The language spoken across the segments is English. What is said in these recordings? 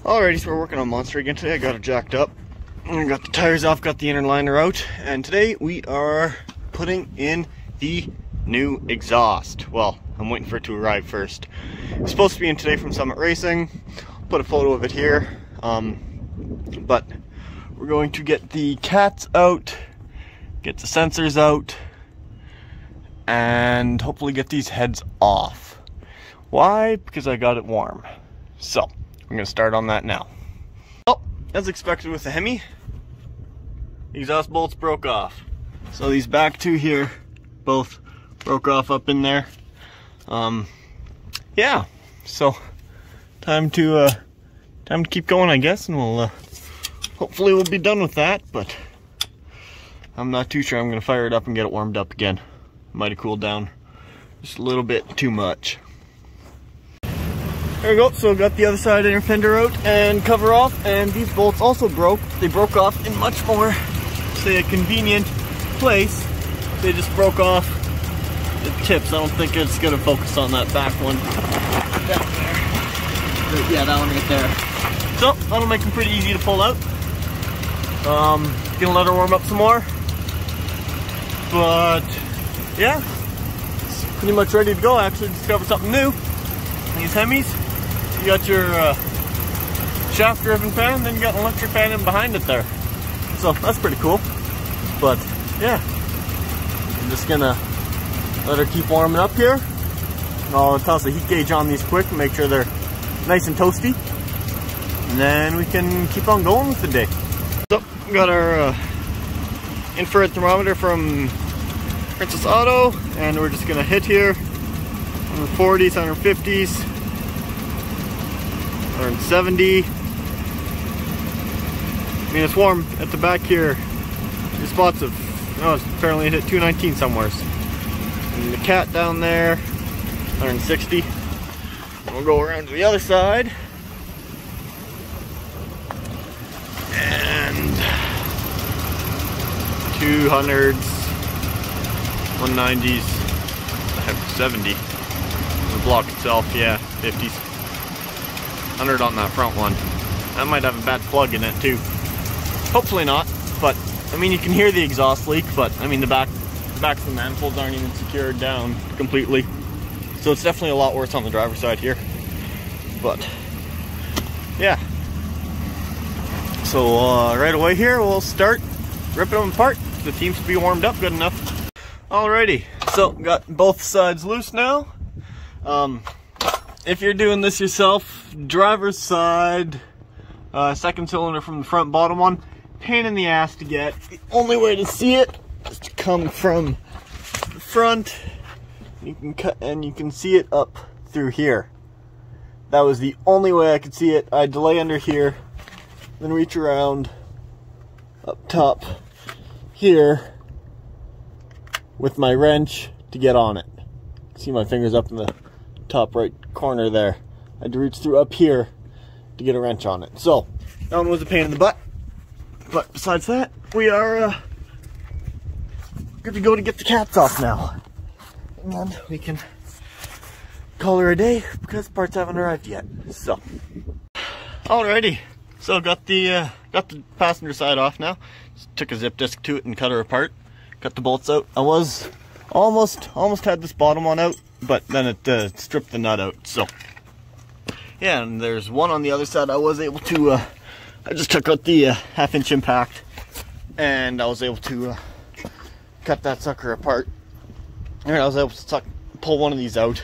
Alrighty, so we're working on Monster again today. I got it jacked up. I got the tires off, got the inner liner out, and today we are putting in the new exhaust. Well, I'm waiting for it to arrive first. It's supposed to be in today from Summit Racing. Put a photo of it here. But we're going to get the cats out, get the sensors out, and hopefully get these heads off. Why? Because I got it warm. So, I'm going to start on that now. Well, as expected with the Hemi, the exhaust bolts broke off. So these back two here both broke off up in there. Yeah, so time to keep going, I guess, and we'll hopefully we'll be done with that, but I'm not too sure I'm going to fire it up and get it warmed up again. Might have cooled down just a little bit too much. There we go, so got the other side inner fender out and cover off, and these bolts also broke. They broke off in much more, say, a convenient place. They just broke off the tips. I don't think it's going to focus on that back one. Down there. Yeah, that one right there. So, that'll make them pretty easy to pull out. Gonna let her warm up some more. But, yeah, it's pretty much ready to go. I actually discovered something new. These Hemis, you got your shaft driven fan, then you got an electric fan in behind it there. So that's pretty cool. But yeah, I'm just gonna let her keep warming up here. And I'll toss a heat gauge on these quick and make sure they're nice and toasty. And then we can keep on going with the day. So we got our infrared thermometer from Princess Auto, and we're just gonna hit here. 140s, 150s, 170. I mean, it's warm at the back here. There's spots of, it's apparently hit 219 somewhere. And the cat down there, 160. And we'll go around to the other side. And 200s, 190s, 70. The block itself, yeah, 50s. 100 on that front one. That might have a bad plug in it too. Hopefully not, but I mean, you can hear the exhaust leak, but I mean, the backs of the manifolds aren't even secured down completely. So it's definitely a lot worse on the driver's side here. But yeah. So right away here, we'll start ripping them apart. The seems to be warmed up good enough. Alrighty, so got both sides loose now. If you're doing this yourself, driver's side, second cylinder from the front bottom one, pain in the ass to get. The only way to see it is to come from the front. You can cut, and you can see it up through here. That was the only way I could see it. I had to lay under here, then reach around up top here with my wrench to get on it. See my fingers up in the top right corner there. I had to reach through up here to get a wrench on it. So that one was a pain in the butt. But besides that, we are good to go to get the cats off now. And we can call her a day because parts haven't arrived yet. So alrighty. So got the passenger side off now. Just took a zip disc to it and cut her apart. Cut the bolts out. I was almost had this bottom one out, but then it stripped the nut out. So yeah, and there's one on the other side. I was able to I just took out the 1/2-inch impact, and I was able to cut that sucker apart. And I was able to pull one of these out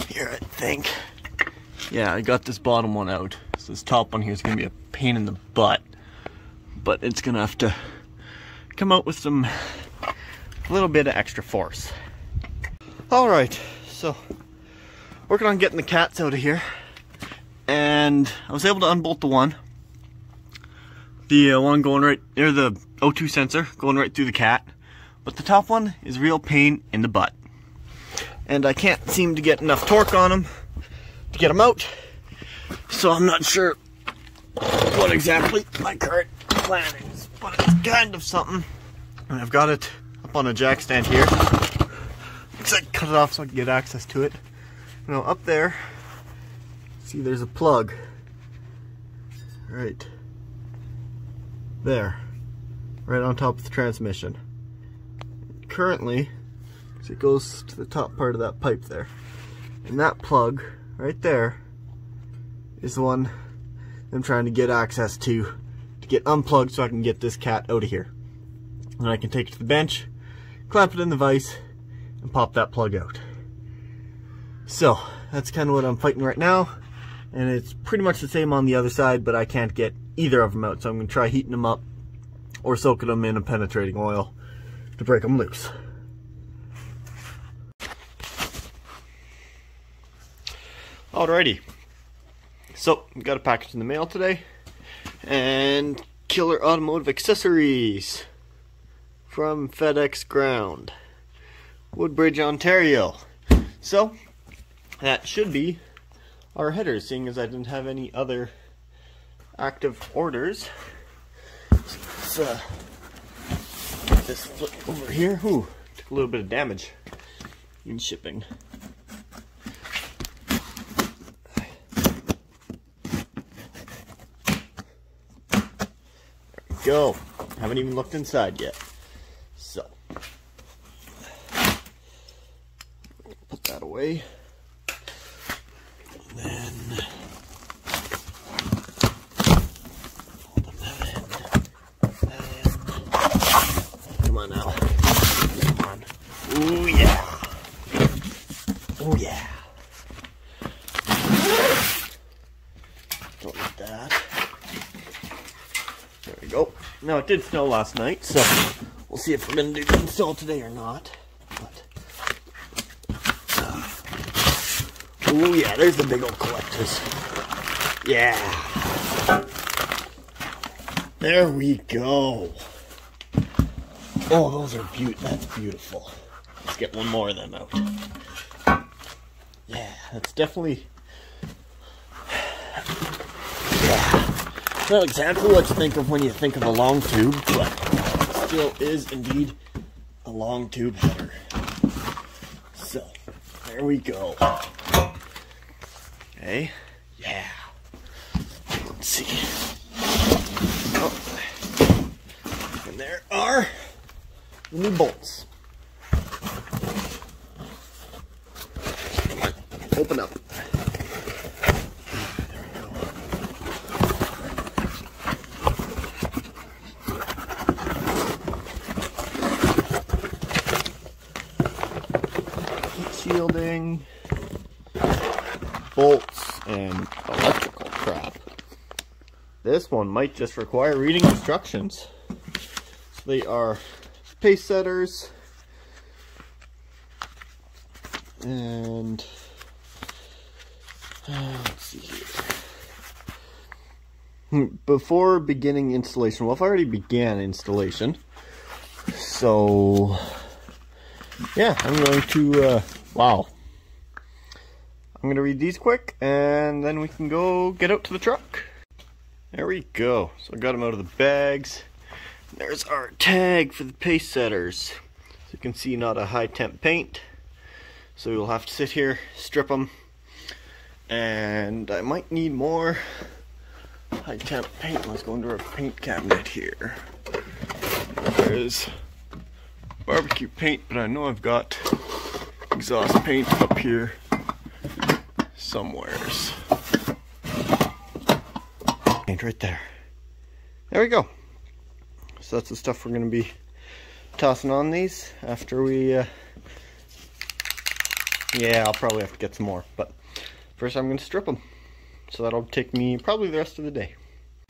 here, I think. Yeah, I got this bottom one out. So this top one here is gonna be a pain in the butt, but it's gonna have to come out with a little bit of extra force. Alright, so working on getting the cats out of here, and I was able to unbolt the one going right near the O2 sensor, going right through the cat, but the top one is a real pain in the butt, and I can't seem to get enough torque on them to get them out, so I'm not sure what exactly my current plan is, but it's kind of something. And I've got it up on a jack stand here. Looks like cut it off so I can get access to it. Now up there, see there's a plug right there, right on top of the transmission. Currently, so it goes to the top part of that pipe there, and that plug right there is the one I'm trying to get access to get unplugged so I can get this cat out of here. And I can take it to the bench, clamp it in the vise, and pop that plug out. So that's kind of what I'm fighting right now, and it's pretty much the same on the other side, but I can't get either of them out, so I'm going to try heating them up or soaking them in a penetrating oil to break them loose. Alrighty, so we got a package in the mail today, and Killer Automotive Accessories from FedEx Ground, Woodbridge, Ontario. So that should be our headers, seeing as I didn't have any other active orders. Let's get this flip over here. Ooh, took a little bit of damage in shipping. Go. Haven't even looked inside yet. So, put that away. And then open that end. That end. Come on now. Come on. Ooh yeah. Oh yeah. Don't need that. There we go. Now it did snow last night, so we'll see if we're going to do the install today or not. But, oh yeah, there's the big old collectors. Yeah. There we go. Oh, those are that's beautiful. Let's get one more of them out. Yeah, that's definitely... Yeah. Not exactly what you think of when you think of a long tube, but it still is indeed a long tube header. So, there we go. Okay, yeah. Let's see. Oh. And there are the new bolts. Come on, open up. Shielding, bolts, and electrical crap. This one might just require reading instructions. So they are pace setters, and let's see here. Before beginning installation, well, I've already began installation, so yeah, I'm going to wow. I'm going to read these quick, and then we can go get out to the truck. There we go. So I got them out of the bags. There's our tag for the pace setters. So you can see, not a high temp paint. So we'll have to sit here, strip them. And I might need more high temp paint. Let's go into our paint cabinet here. There's barbecue paint, but I know I've got exhaust paint up here somewheres. Paint right there. There we go. So that's the stuff we're going to be tossing on these after we yeah, I'll probably have to get some more, but first I'm going to strip them. So that'll take me probably the rest of the day.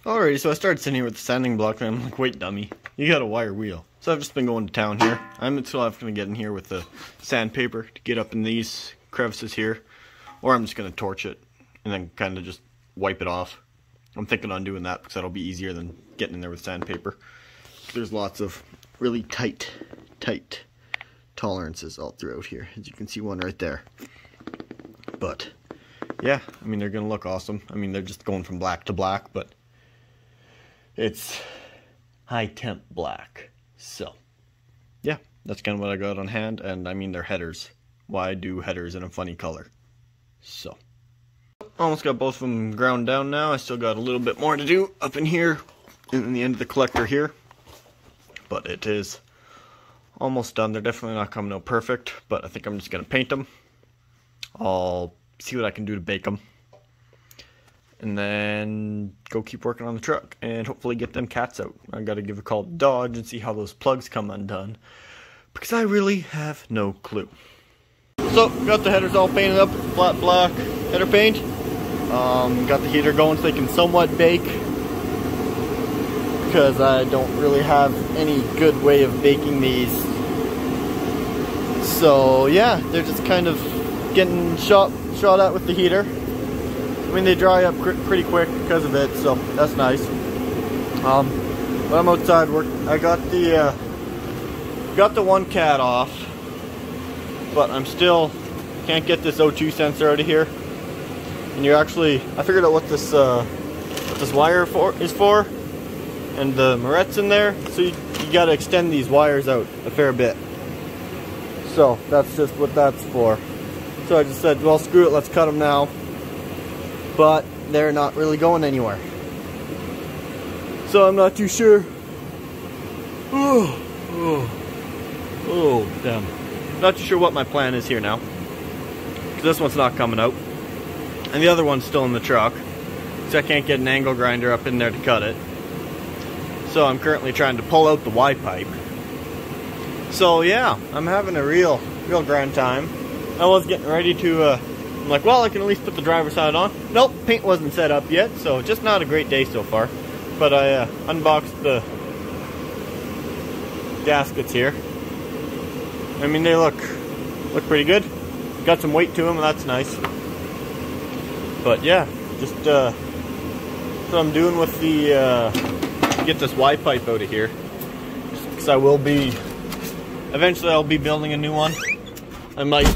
Alrighty, so I started sitting here with the sanding block, and I'm like, wait dummy, you got a wire wheel. So I've just been going to town here. I'm still having to get in here with the sandpaper to get up in these crevices here. Or I'm just going to torch it and then kind of just wipe it off. I'm thinking on doing that because that'll be easier than getting in there with sandpaper. There's lots of really tight tolerances all throughout here. As you can see, one right there. But yeah, I mean, they're going to look awesome. I mean, they're just going from black to black, but it's high temp black. So yeah, that's kind of what I got on hand. And I mean, they're headers. Why do headers in a funny color? So almost got both of them ground down now. I still got a little bit more to do up in here, in the end of the collector here. But it is almost done. They're definitely not coming out perfect, but I think I'm just going to paint them. I'll see what I can do to bake them. And then go keep working on the truck and hopefully get them cats out. I got to give a call to Dodge and see how those plugs come undone, because I really have no clue. So, got the headers all painted up with flat black header paint. Got the heater going so they can somewhat bake, because I don't really have any good way of baking these. So yeah, they're just kind of getting shot at with the heater. I mean, they dry up pretty quick because of it, so that's nice. But I'm outside work. I got the one cat off, but I'm still can't get this O2 sensor out of here. And I figured out what this wire is for, and the Moret's in there. So you got to extend these wires out a fair bit. So that's just what that's for. So I just said, well, screw it, let's cut them now. But they're not really going anywhere. So I'm not too sure. Oh, damn. Not too sure what my plan is here now. This one's not coming out. And the other one's still in the truck. So I can't get an angle grinder up in there to cut it. So I'm currently trying to pull out the Y pipe. So yeah, I'm having a real grand time. I was getting ready to, I'm like, well, I can at least put the driver's side on. Nope, paint wasn't set up yet, so just not a great day so far. But I unboxed the gaskets here. I mean, they look pretty good. Got some weight to them, and that's nice. But yeah, just what I'm doing with the get this Y pipe out of here, because I will be eventually I'll be building a new one. I might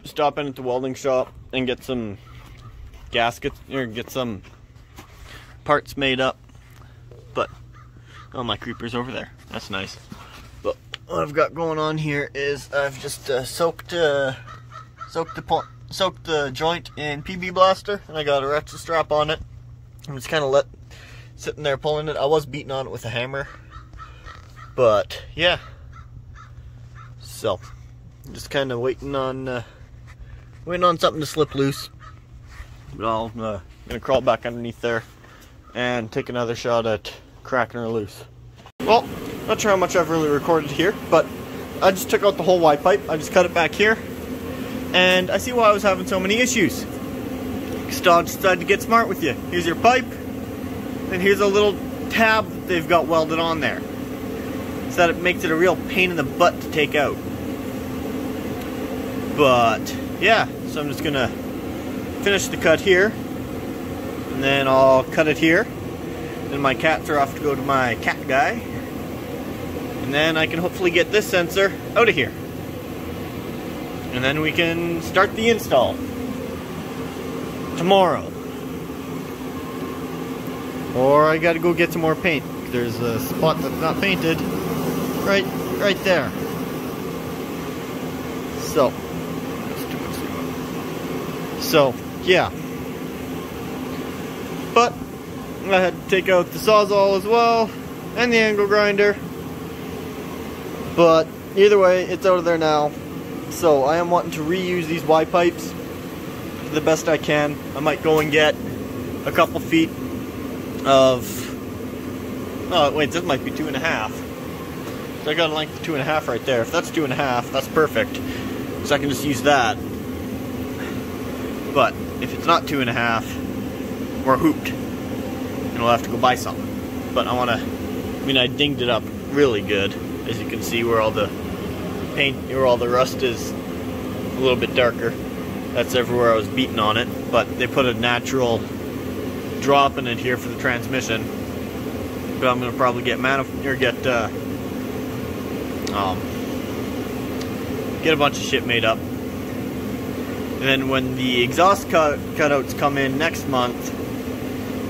stop in at the welding shop and get some gaskets, or get some parts made up. But oh, my creeper's over there. That's nice. But what I've got going on here is I've just soaked the joint in PB Blaster, and I got a ratchet strap on it. I'm just kind of sitting there pulling it. I was beating on it with a hammer, but yeah. So just kind of waiting on something to slip loose. But I'm gonna crawl back underneath there and take another shot at cracking her loose. Well, not sure how much I've really recorded here, but I just took out the whole Y pipe. I just cut it back here, and I see why I was having so many issues. Dodge decided to get smart with you. Here's your pipe, and here's a little tab that they've got welded on there, so that it makes it a real pain in the butt to take out. But yeah, so I'm just gonna finish the cut here, and then I'll cut it here. Then my cats are off to go to my cat guy, and then I can hopefully get this sensor out of here, and then we can start the install tomorrow. Or I gotta go get some more paint. There's a spot that's not painted right there. So yeah, but I had to take out the Sawzall as well, and the angle grinder. But either way, it's out of there now. So I am wanting to reuse these Y pipes the best I can. I might go and get a couple feet of, oh wait, this might be 2.5. So I got a length of 2.5 right there. If that's 2.5, that's perfect, so I can just use that. But if it's not 2.5, we're hooped, and we'll have to go buy something. But I dinged it up really good, as you can see where all the paint, where all the rust is a little bit darker. That's everywhere I was beating on it. But they put a natural drop in it here for the transmission. But I'm gonna probably get get a bunch of shit made up. And then when the exhaust cutouts come in next month,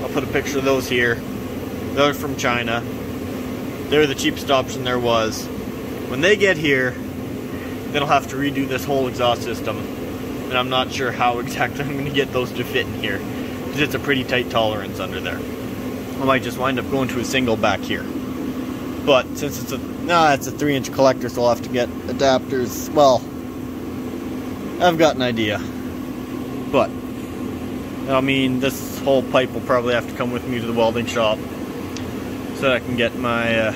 I'll put a picture of those here. They're from China. They're the cheapest option there was. When they get here, then I'll have to redo this whole exhaust system. And and I'm not sure how exactly I'm going to get those to fit in here, because it's a pretty tight tolerance under there. I might just wind up going to a single back here. But since it's a 3-inch collector, so I'll have to get adapters. Well, I've got an idea. But I mean, this whole pipe will probably have to come with me to the welding shop so that I can get my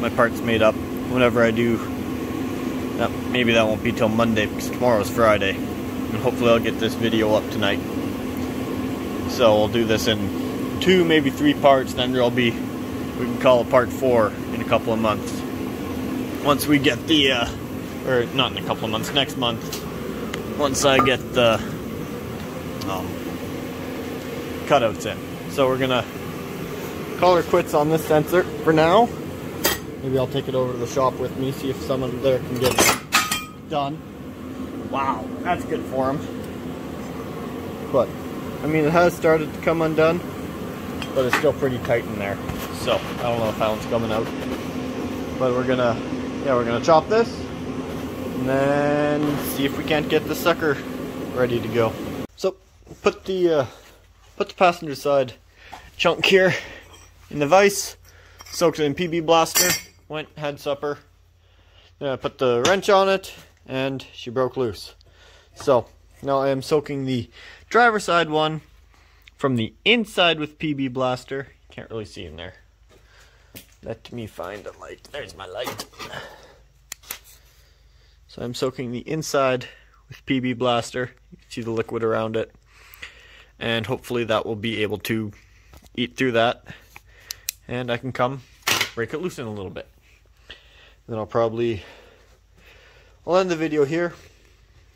my parts made up whenever I do. Maybe that won't be till Monday, because tomorrow's Friday, and hopefully I'll get this video up tonight. So I'll do this in 2, maybe 3 parts. Then there'll be, we can call it part 4 in a couple of months. Once we get the, or not in a couple of months, next month. Once I get the cutouts in. So we're gonna call her quits on this sensor for now. Maybe I'll take it over to the shop with me, see if someone there can get it done. Wow, that's good for him. But, I mean, it has started to come undone, but it's still pretty tight in there. So, I don't know if that one's coming out. But we're gonna chop this, and then see if we can't get the sucker ready to go. So, put the passenger side chunk here in the vise, soaked it in PB Blaster, had supper, then I put the wrench on it, and she broke loose. So now I am soaking the driver's side one from the inside with PB Blaster. Can't really see in there. Let me find a light. There's my light. So I'm soaking the inside with PB Blaster. You can see the liquid around it. And hopefully that will be able to eat through that. And I can come break it loose in a little bit. Then I'll end the video here.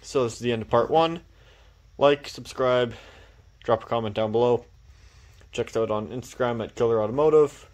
So this is the end of part 1. Like, subscribe, drop a comment down below. Check us out on Instagram at Killer Automotive.